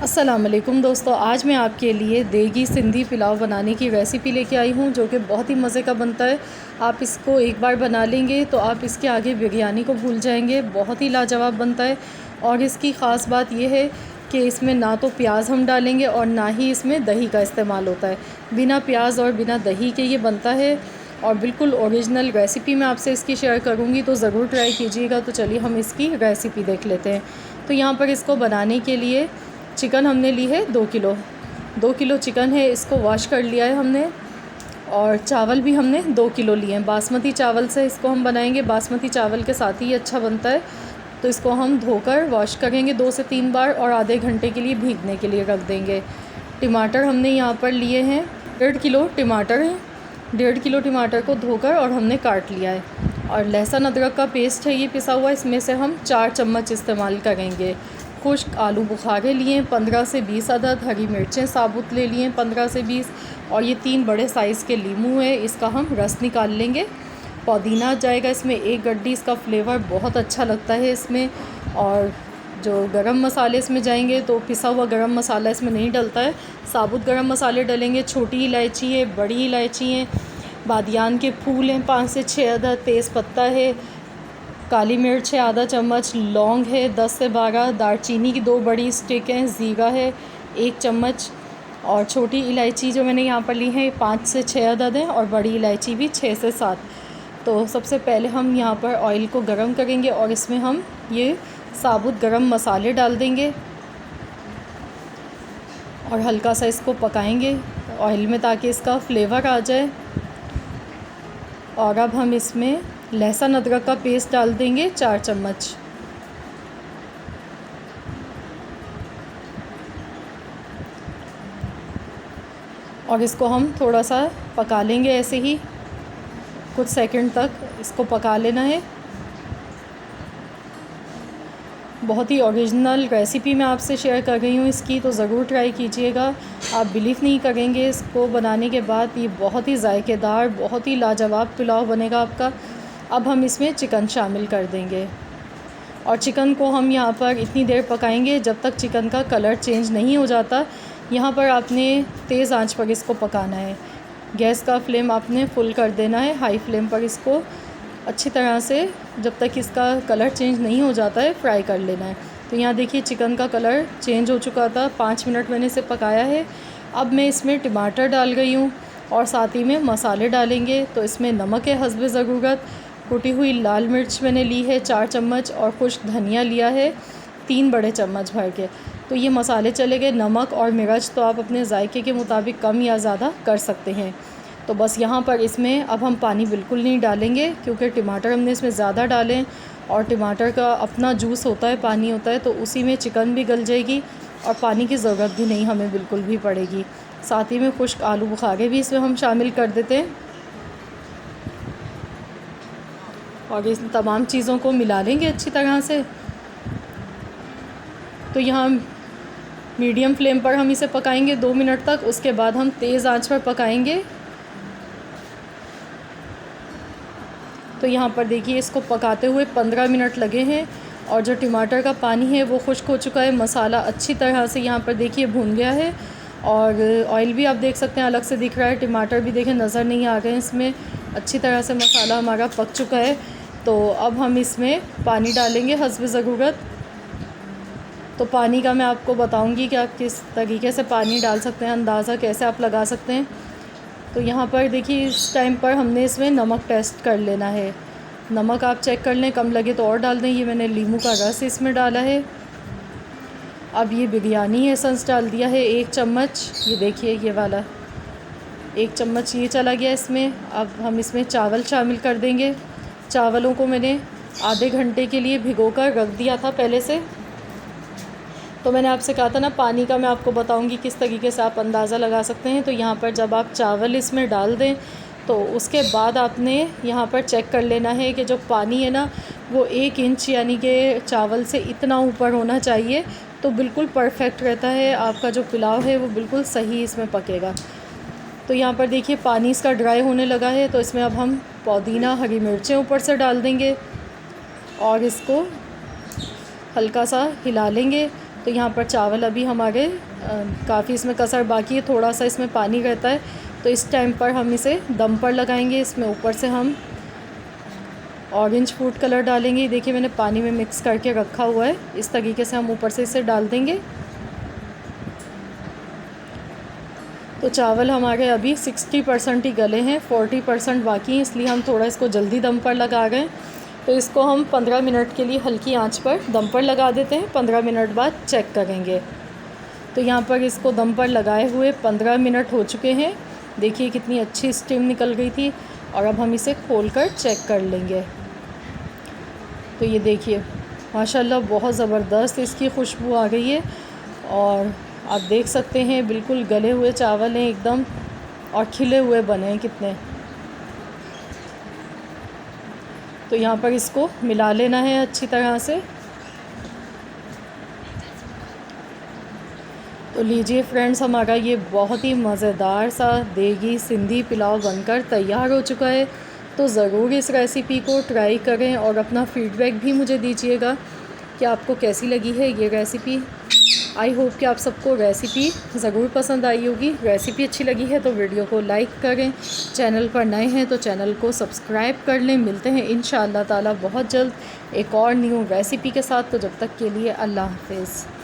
अस्सलाम वालेकुम दोस्तों, आज मैं आपके लिए देगी सिंधी पुलाव बनाने की रेसिपी लेके आई हूँ जो कि बहुत ही मज़े का बनता है। आप इसको एक बार बना लेंगे तो आप इसके आगे बिरयानी को भूल जाएंगे। बहुत ही लाजवाब बनता है और इसकी ख़ास बात यह है कि इसमें ना तो प्याज हम डालेंगे और ना ही इसमें दही का इस्तेमाल होता है। बिना प्याज और बिना दही के ये बनता है और बिल्कुल ओरिजिनल रेसिपी मैं आपसे इसकी शेयर करूँगी, तो ज़रूर ट्राई कीजिएगा। तो चलिए हम इसकी रेसिपी देख लेते हैं। तो यहाँ पर इसको बनाने के लिए चिकन हमने ली है 2 किलो चिकन है, इसको वॉश कर लिया है हमने। और चावल भी हमने 2 किलो लिए हैं। बासमती चावल से इसको हम बनाएंगे, बासमती चावल के साथ ही अच्छा बनता है। तो इसको हम धोकर वॉश करेंगे 2 से 3 बार और आधे घंटे के लिए भीगने के लिए रख देंगे। टमाटर हमने यहाँ पर लिए हैं 1.5 किलो टमाटर हैं। 1.5 किलो टमाटर को धोकर और हमने काट लिया है। और लहसुन अदरक का पेस्ट है ये पिसा हुआ, इसमें से हम 4 चम्मच इस्तेमाल करेंगे। खुश्क आलू बुखारे लिए 15 से 20 अदद, हरी मिर्चें साबुत ले लिए 15 से 20, और ये 3 बड़े साइज़ के लीमू है, इसका हम रस निकाल लेंगे। पुदीना जाएगा इसमें 1 गड्डी, इसका फ्लेवर बहुत अच्छा लगता है इसमें। और जो गरम मसाले इसमें जाएंगे तो पिसा हुआ गरम मसाला इसमें नहीं डलता है, साबुत गरम मसाले डलेंगे। छोटी इलायची है, बड़ी इलायची है, बादियान के फूल हैं 5 से 6 अदद, तेज़पत्ता है, काली मिर्च है आधा चम्मच, लौंग है 10 से 12, दालचीनी की 2 बड़ी स्टिक हैं, ज़ीरा है 1 चम्मच, और छोटी इलायची जो मैंने यहाँ पर ली है 5 से 6 अदद हैं, और बड़ी इलायची भी 6 से 7। तो सबसे पहले हम यहाँ पर ऑयल को गरम करेंगे और इसमें हम ये साबुत गरम मसाले डाल देंगे और हल्का सा इसको पकाएंगे ऑयल में ताकि इसका फ्लेवर आ जाए। और अब हम इसमें लहसुन अदरक का पेस्ट डाल देंगे 4 चम्मच। और इसको हम थोड़ा सा पका लेंगे, ऐसे ही कुछ सेकंड तक इसको पका लेना है। बहुत ही ओरिजिनल रेसिपी मैं आपसे शेयर कर रही हूँ इसकी, तो ज़रूर ट्राई कीजिएगा। आप बिलीव नहीं करेंगे इसको बनाने के बाद, ये बहुत ही जायकेदार, बहुत ही लाजवाब पुलाव बनेगा आपका। अब हम इसमें चिकन शामिल कर देंगे और चिकन को हम यहाँ पर इतनी देर पकाएंगे जब तक चिकन का कलर चेंज नहीं हो जाता। यहाँ पर आपने तेज़ आंच पर इसको पकाना है। गैस का फ्लेम आपने फुल कर देना है, हाई फ्लेम पर इसको अच्छी तरह से जब तक इसका कलर चेंज नहीं हो जाता है फ्राई कर लेना है। तो यहाँ देखिए चिकन का कलर चेंज हो चुका था, 5 मिनट मैंने इसे पकाया है। अब मैं इसमें टमाटर डाल गई हूँ और साथ ही में मसाले डालेंगे। तो इसमें नमक है हस्बे ज़रूरत, कुटी हुई लाल मिर्च मैंने ली है 4 चम्मच, और खुश्क धनिया लिया है 3 बड़े चम्मच भर के। तो ये मसाले चले गए। नमक और मिर्च तो आप अपने जायके के मुताबिक कम या ज़्यादा कर सकते हैं। तो बस यहाँ पर इसमें अब हम पानी बिल्कुल नहीं डालेंगे क्योंकि टमाटर हमने इसमें ज़्यादा डालें और टमाटर का अपना जूस होता है, पानी होता है, तो उसी में चिकन भी गल जाएगी और पानी की ज़रूरत भी नहीं हमें बिल्कुल भी पड़ेगी। साथ ही में खुश्क आलू बुखारे भी इसमें हम शामिल कर देते हैं और इस तमाम चीज़ों को मिला लेंगे अच्छी तरह से। तो यहाँ मीडियम फ्लेम पर हम इसे पकाएंगे 2 मिनट तक, उसके बाद हम तेज़ आंच पर पकाएंगे। तो यहाँ पर देखिए इसको पकाते हुए 15 मिनट लगे हैं और जो टमाटर का पानी है वो खुश्क हो चुका है। मसाला अच्छी तरह से यहाँ पर देखिए भून गया है और ऑयल भी आप देख सकते हैं अलग से दिख रहा है। टमाटर भी देखें नज़र नहीं आ रहे हैं इसमें, अच्छी तरह से मसाला हमारा पक चुका है। तो अब हम इसमें पानी डालेंगे हस्बे ज़रूरत। तो पानी का मैं आपको बताऊंगी कि आप किस तरीके से पानी डाल सकते हैं, अंदाज़ा कैसे आप लगा सकते हैं। तो यहाँ पर देखिए इस टाइम पर हमने इसमें नमक टेस्ट कर लेना है। नमक आप चेक कर लें, कम लगे तो और डाल दें। ये मैंने नींबू का रस इसमें डाला है। अब ये बिरयानी एसेंस डाल दिया है 1 चम्मच, ये देखिए ये वाला 1 चम्मच ये चला गया इसमें। अब हम इसमें चावल शामिल कर देंगे। चावलों को मैंने आधे घंटे के लिए भिगोकर रख दिया था पहले से। तो मैंने आपसे कहा था ना पानी का मैं आपको बताऊंगी किस तरीके से आप अंदाज़ा लगा सकते हैं। तो यहाँ पर जब आप चावल इसमें डाल दें तो उसके बाद आपने यहाँ पर चेक कर लेना है कि जो पानी है ना वो 1 इंच यानी कि चावल से इतना ऊपर होना चाहिए, तो बिल्कुल परफेक्ट रहता है आपका जो पुलाव है वो बिल्कुल सही इसमें पकेगा। तो यहाँ पर देखिए पानी इसका ड्राई होने लगा है, तो इसमें अब हम पुदीना हरी मिर्चें ऊपर से डाल देंगे और इसको हल्का सा हिला लेंगे तो यहाँ पर चावल अभी हमारे काफ़ी इसमें कसर बाकी है, थोड़ा सा इसमें पानी रहता है। तो इस टाइम पर हम इसे दम पर लगाएंगे। इसमें ऊपर से हम ऑरेंज फूड कलर डालेंगे। देखिए मैंने पानी में मिक्स करके रखा हुआ है, इस तरीके से हम ऊपर से इसे डाल देंगे। तो चावल हमारे अभी 60% ही गले हैं, 40% बाकी हैं, इसलिए हम थोड़ा इसको जल्दी दम पर लगा रहे हैं। तो इसको हम 15 मिनट के लिए हल्की आंच पर दम पर लगा देते हैं। 15 मिनट बाद चेक करेंगे। तो यहाँ पर इसको दम पर लगाए हुए 15 मिनट हो चुके हैं। देखिए कितनी अच्छी स्टीम निकल गई थी। और अब हम इसे खोलकर चेक कर लेंगे। तो ये देखिए माशाल्लाह बहुत ज़बरदस्त इसकी खुशबू आ गई है। और आप देख सकते हैं बिल्कुल गले हुए चावल हैं एकदम, और खिले हुए बने हैं कितने। तो यहाँ पर इसको मिला लेना है अच्छी तरह से। तो लीजिए फ्रेंड्स, हमारा ये बहुत ही मज़ेदार सा देगी सिंधी पुलाव बनकर तैयार हो चुका है। तो ज़रूर इस रेसिपी को ट्राई करें और अपना फ़ीडबैक भी मुझे दीजिएगा कि आपको कैसी लगी है ये रेसिपी। आई होप कि आप सबको रेसिपी ज़रूर पसंद आई होगी। रेसिपी अच्छी लगी है तो वीडियो को लाइक करें, चैनल पर नए हैं तो चैनल को सब्सक्राइब कर लें। मिलते हैं इंशाअल्लाह ताला बहुत जल्द एक और न्यू रेसिपी के साथ। तो जब तक के लिए अल्लाह हाफ़िज़।